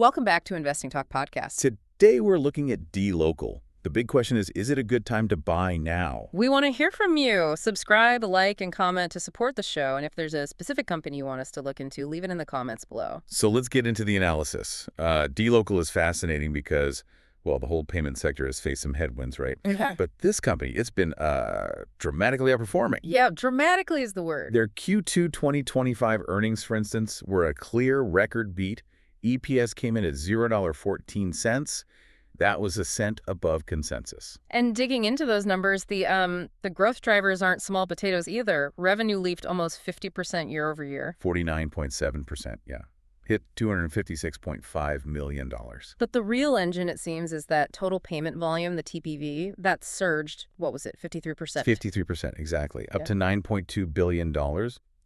Welcome back to Investing Talk Podcast. Today we're looking at Dlocal. The big question is it a good time to buy now? We want to hear from you. Subscribe, like, and comment to support the show. And if there's a specific company you want us to look into, leave it in the comments below. So let's get into the analysis. Dlocal is fascinating because, well, the whole payment sector has faced some headwinds, right? But this company, it's been dramatically outperforming. Yeah, dramatically is the word. Their Q2 2025 earnings, for instance, were a clear record beat. EPS came in at $0.14. That was a cent above consensus. And digging into those numbers, the growth drivers aren't small potatoes either. Revenue leaped almost 50% year over year. 49.7%, yeah. Hit $256.5 million. But the real engine, it seems, is that total payment volume, the TPV, that surged, what was it, 53%? 53%, exactly. Up to $9.2 billion.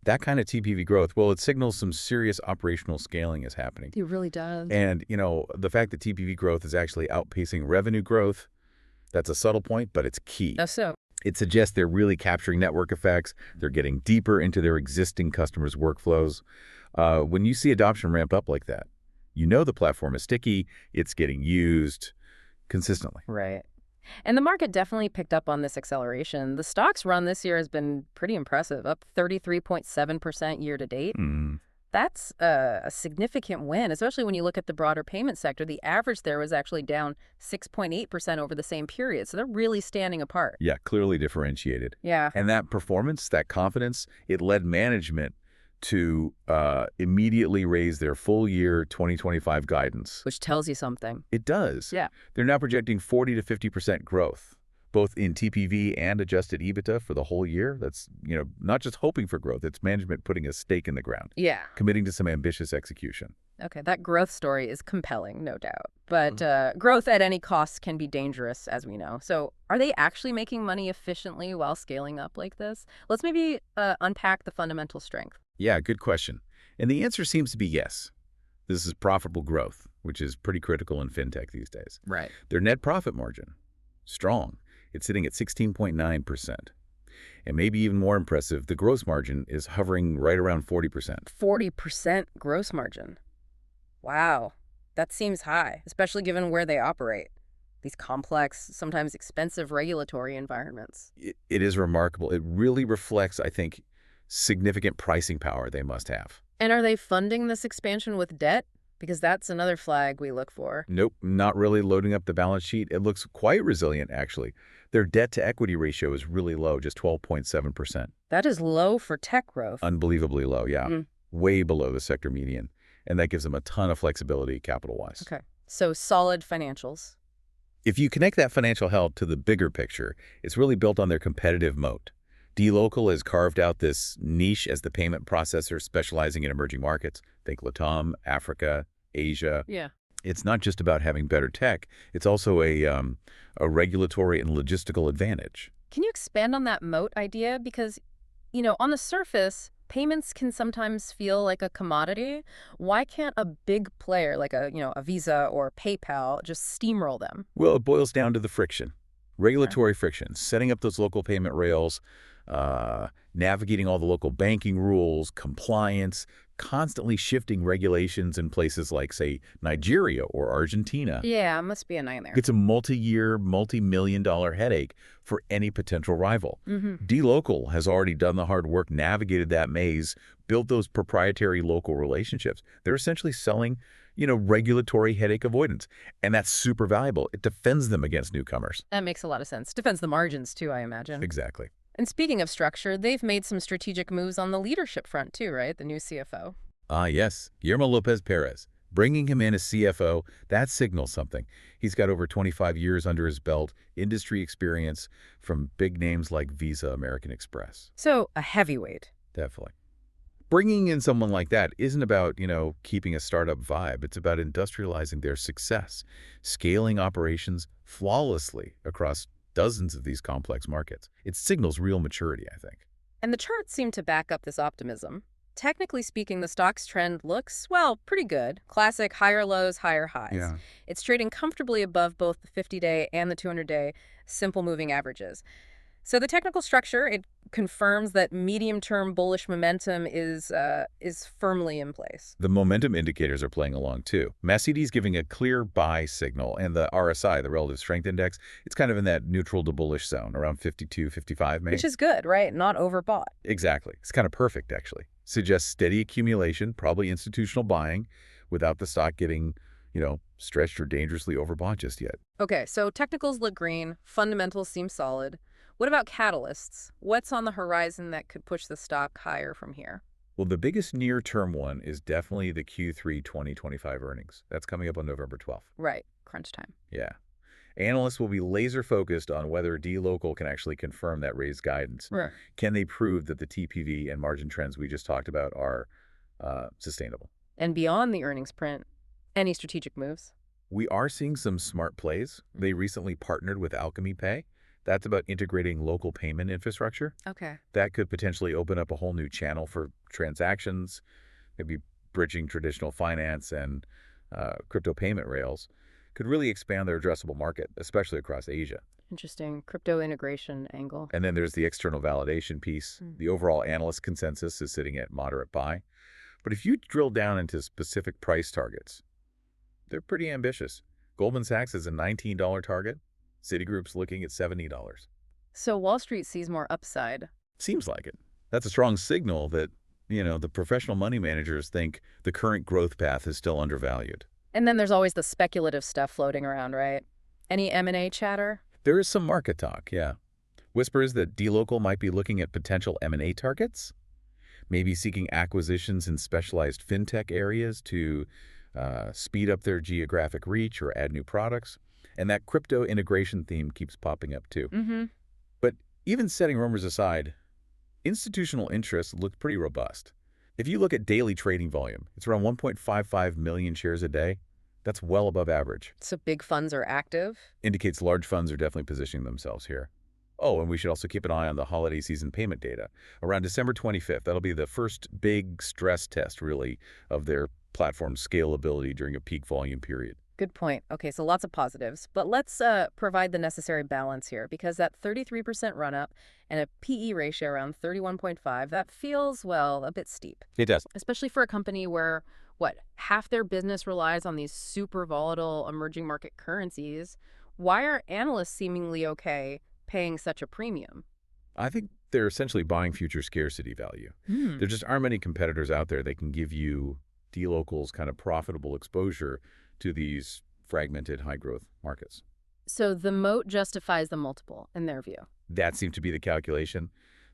That kind of TPV growth, well, it signals some serious operational scaling is happening. It really does. And, the fact that TPV growth is actually outpacing revenue growth, that's a subtle point, but it's key. Oh, so? It suggests they're really capturing network effects. They're getting deeper into their existing customers' workflows. When you see adoption ramp up like that, you know the platform is sticky. It's getting used consistently. Right. And the market definitely picked up on this acceleration. The stock's run this year has been pretty impressive, up 33.7% year to date. That's a significant win, especially when you look at the broader payment sector. The average there was actually down 6.8% over the same period. So they're really standing apart. Yeah, clearly differentiated. Yeah. And that performance, that confidence, it led management to immediately raise their full year 2025 guidance. Which tells you something. It does. Yeah. They're now projecting 40 to 50% growth, both in TPV and adjusted EBITDA for the whole year. That's, not just hoping for growth. It's management putting a stake in the ground. Yeah. Committing to some ambitious execution. Okay, that growth story is compelling, no doubt. But growth at any cost can be dangerous, as we know. So are they actually making money efficiently while scaling up like this? Let's maybe unpack the fundamental strength. Yeah, good question. And the answer seems to be yes. This is profitable growth, which is pretty critical in fintech these days. Right. Their net profit margin, strong. It's sitting at 16.9%. And maybe even more impressive, the gross margin is hovering right around 40%. 40% gross margin. Wow. That seems high, especially given where they operate. These complex, sometimes expensive regulatory environments. It is remarkable. It really reflects, I think, significant pricing power they must have. And are they funding this expansion with debt? Because that's another flag we look for. Nope, not really loading up the balance sheet. It looks quite resilient, actually. Their debt-to-equity ratio is really low, just 12.7%. That is low for tech growth. Unbelievably low, yeah. Way below the sector median. And that gives them a ton of flexibility capital-wise. Okay, so solid financials. If you connect that financial health to the bigger picture, it's really built on their competitive moat. Dlocal has carved out this niche as the payment processor specializing in emerging markets. Think LATAM, Africa, Asia. Yeah. It's not just about having better tech. It's also a regulatory and logistical advantage. Can you expand on that moat idea? Because, on the surface, payments can sometimes feel like a commodity. Why can't a big player like a Visa or PayPal just steamroll them? Well, it boils down to the friction. Regulatory friction, setting up those local payment rails, navigating all the local banking rules, compliance, constantly shifting regulations in places like, say, Nigeria or Argentina. Yeah, it must be a nightmare. It's a multi-year, multi-million-dollar headache for any potential rival. Dlocal has already done the hard work, navigated that maze, built those proprietary local relationships. They're essentially selling, regulatory headache avoidance. And that's super valuable. It defends them against newcomers. That makes a lot of sense. Defends the margins, too, I imagine. Exactly. And speaking of structure, they've made some strategic moves on the leadership front, too, right? The new CFO. Yes. Guillermo Lopez Perez. Bringing him in as CFO, that signals something. He's got over 25 years under his belt, industry experience from big names like Visa, American Express. So, a heavyweight. Definitely. Bringing in someone like that isn't about, keeping a startup vibe. It's about industrializing their success, scaling operations flawlessly across dozens of these complex markets. It signals real maturity, I think. And the charts seem to back up this optimism. Technically speaking, the stock's trend looks, well, pretty good. Classic higher lows, higher highs. Yeah. It's trading comfortably above both the 50-day and the 200-day simple moving averages. So the technical structure, it confirms that medium-term bullish momentum is firmly in place. The momentum indicators are playing along too. MACD is giving a clear buy signal, and the RSI, the Relative Strength Index, it's kind of in that neutral to bullish zone, around 52, 55 maybe. Which is good, right? Not overbought. Exactly. It's kind of perfect, actually. Suggests steady accumulation, probably institutional buying, without the stock getting, stretched or dangerously overbought just yet. Okay, so technicals look green, fundamentals seem solid. What about catalysts? What's on the horizon that could push the stock higher from here? Well, the biggest near-term one is definitely the Q3 2025 earnings. That's coming up on November 12th. Right, crunch time. Yeah. Analysts will be laser-focused on whether Dlocal can actually confirm that raised guidance. Right. Can they prove that the TPV and margin trends we just talked about are sustainable? And beyond the earnings print, any strategic moves? We are seeing some smart plays. They recently partnered with Alchemy Pay. That's about integrating local payment infrastructure. Okay. That could potentially open up a whole new channel for transactions, maybe bridging traditional finance and crypto payment rails. Could really expand their addressable market, especially across Asia. Interesting. Crypto integration angle. And then there's the external validation piece. The overall analyst consensus is sitting at moderate buy. But if you drill down into specific price targets, they're pretty ambitious. Goldman Sachs has a $19 target. Citigroup's looking at $70. So Wall Street sees more upside. Seems like it. That's a strong signal that, the professional money managers think the current growth path is still undervalued. And then there's always the speculative stuff floating around, right? Any M&A chatter? There is some market talk, yeah. Whispers that Dlocal might be looking at potential M&A targets, maybe seeking acquisitions in specialized fintech areas to speed up their geographic reach or add new products. And that crypto integration theme keeps popping up too. But even setting rumors aside, institutional interests look pretty robust. If you look at daily trading volume, it's around 1.55 million shares a day. That's well above average. So big funds are active? Indicates large funds are definitely positioning themselves here. Oh, and we should also keep an eye on the holiday season payment data. Around December 25th, that'll be the first big stress test, really, of their platform's scalability during a peak volume period. Good point. Okay, so lots of positives. But let's provide the necessary balance here, because that 33% run-up and a PE ratio around 31.5, that feels, well, a bit steep. It does. Especially for a company where, half their business relies on these super volatile emerging market currencies. Why are analysts seemingly okay paying such a premium? I think they're essentially buying future scarcity value. There just aren't many competitors out there that can give you Dlocal's kind of profitable exposure to these fragmented high-growth markets. So the moat justifies the multiple, in their view. That seemed to be the calculation.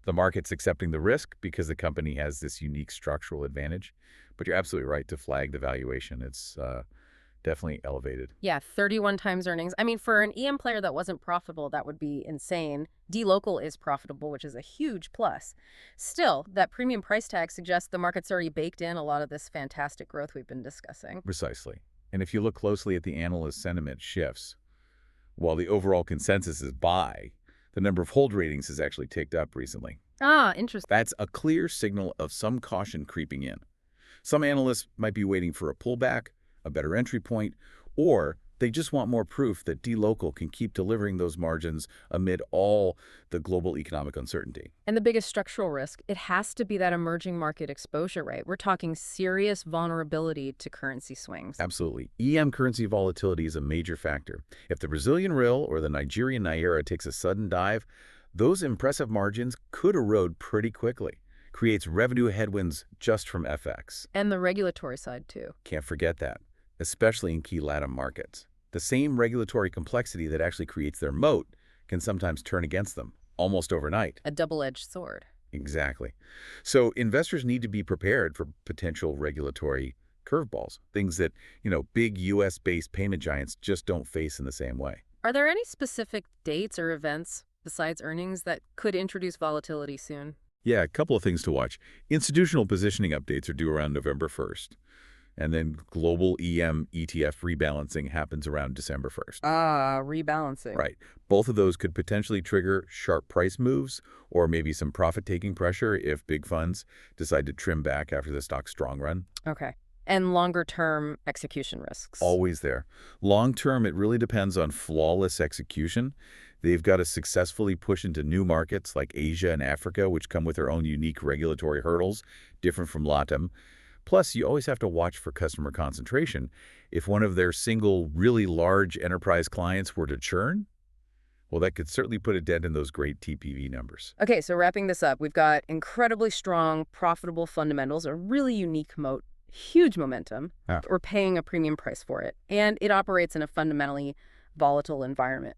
The market's accepting the risk because the company has this unique structural advantage. But you're absolutely right to flag the valuation. It's definitely elevated. Yeah, 31 times earnings. I mean, for an EM player that wasn't profitable, that would be insane. Dlocal is profitable, which is a huge plus. Still, that premium price tag suggests the market's already baked in a lot of this fantastic growth we've been discussing. Precisely. And if you look closely at the analyst sentiment shifts, while the overall consensus is buy, the number of hold ratings has actually ticked up recently. Ah, interesting. That's a clear signal of some caution creeping in. Some analysts might be waiting for a pullback, a better entry point, or they just want more proof that Dlocal can keep delivering those margins amid all the global economic uncertainty. And the biggest structural risk, it has to be that emerging market exposure, right? We're talking serious vulnerability to currency swings. Absolutely. EM currency volatility is a major factor. If the Brazilian real or the Nigerian naira takes a sudden dive, those impressive margins could erode pretty quickly. Creates revenue headwinds just from FX. And the regulatory side, too. Can't forget that, especially in key LATAM markets. The same regulatory complexity that actually creates their moat can sometimes turn against them, almost overnight. A double-edged sword. Exactly. So investors need to be prepared for potential regulatory curveballs, things that, big U.S.-based payment giants just don't face in the same way. Are there any specific dates or events besides earnings that could introduce volatility soon? Yeah, a couple of things to watch. Institutional positioning updates are due around November 1st. And then global EM ETF rebalancing happens around December 1st. Ah, rebalancing. Right. Both of those could potentially trigger sharp price moves or maybe some profit-taking pressure if big funds decide to trim back after the stock's strong run. Okay. And longer-term execution risks. Always there. Long term, it really depends on flawless execution. They've got to successfully push into new markets like Asia and Africa, which come with their own unique regulatory hurdles, different from LATAM. Plus, you always have to watch for customer concentration. If one of their single, really large enterprise clients were to churn, well, that could certainly put a dent in those great TPV numbers. Okay, so wrapping this up, we've got incredibly strong, profitable fundamentals, a really unique moat, huge momentum. Yeah. We're paying a premium price for it, and it operates in a fundamentally volatile environment.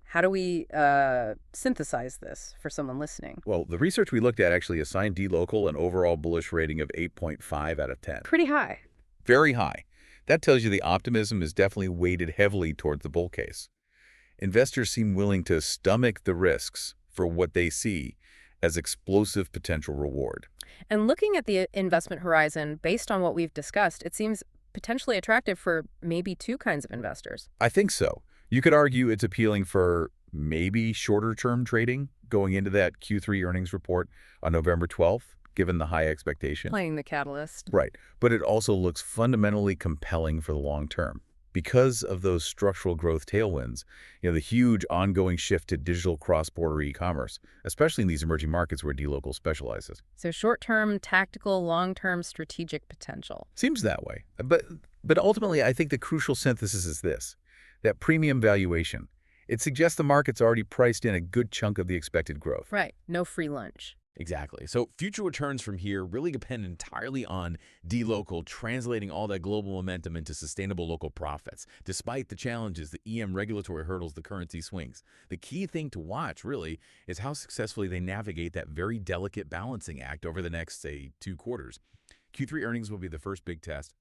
How do we synthesize this for someone listening? Well, the research we looked at actually assigned Dlocal an overall bullish rating of 8.5 out of 10. Pretty high. Very high. That tells you the optimism is definitely weighted heavily towards the bull case. Investors seem willing to stomach the risks for what they see as explosive potential reward. And looking at the investment horizon, based on what we've discussed, it seems potentially attractive for maybe two kinds of investors. I think so. You could argue it's appealing for maybe shorter-term trading going into that Q3 earnings report on November 12th, given the high expectation. Playing the catalyst. Right. But it also looks fundamentally compelling for the long term. Because of those structural growth tailwinds, the huge ongoing shift to digital cross-border e-commerce, especially in these emerging markets where Dlocal specializes. So short-term, tactical, long-term strategic potential. Seems that way. But ultimately, I think the crucial synthesis is this, that premium valuation. It suggests the market's already priced in a good chunk of the expected growth. Right. No free lunch. Exactly. So future returns from here really depend entirely on Dlocal translating all that global momentum into sustainable local profits, despite the challenges, the EM regulatory hurdles, the currency swings. The key thing to watch, really, is how successfully they navigate that very delicate balancing act over the next, say, 2 quarters. Q3 earnings will be the first big test.